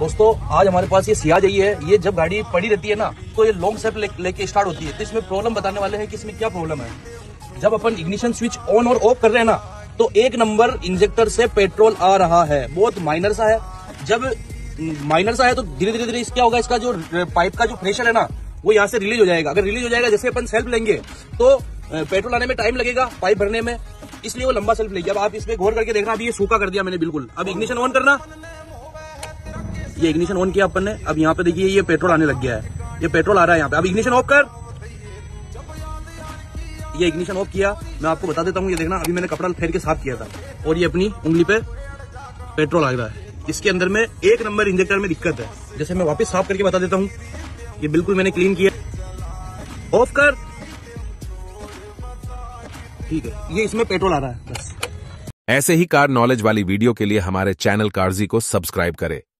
दोस्तों आज हमारे पास ये सियाज है, ये जब गाड़ी पड़ी रहती है ना तो ये लॉन्ग स्टेप लेके स्टार्ट होती है। तो इसमें प्रॉब्लम बताने वाले हैं कि इसमें क्या प्रॉब्लम है। जब अपन इग्निशन स्विच ऑन और ऑफ कर रहे हैं ना तो 1 नंबर इंजेक्टर से पेट्रोल आ रहा है, बहुत माइनर सा है। जब माइनर सा है तो धीरे धीरे क्या होगा, इसका जो पाइप का जो प्रेशर है ना वो यहाँ से रिलीज हो जाएगा। अगर रिलीज हो जाएगा, जैसे अपन सेल्फ लेंगे तो पेट्रोल आने में टाइम लगेगा पाइप भरने में, इसलिए वो लंबा सेल्फ लेगी। अब आप इसमें गौर करके देखना, अभी ये सूखा कर दिया मैंने बिल्कुल। अब इग्निशन ऑन करना, ये इग्निशन ऑन किया अपन ने। अब यहाँ पे देखिए ये पेट्रोल आने लग गया है, ये पेट्रोल आ रहा है यहाँ पे। अब इग्निशन ऑफ कर, ये इग्निशन ऑफ किया। मैं आपको बता देता हूँ, ये देखना अभी मैंने कपड़ा फेर के साफ किया था और ये अपनी उंगली पे पेट्रोल आ रहा है। इसके अंदर में 1 नंबर इंजेक्टर में दिक्कत है। जैसे मैं वापस साफ करके बता देता हूँ, ये बिल्कुल मैंने क्लीन किया। ऑफ कर, ठीक है, ये इसमें पेट्रोल आ रहा है बस। ऐसे ही कार नॉलेज वाली वीडियो के लिए हमारे चैनल कारजी को सब्सक्राइब करें।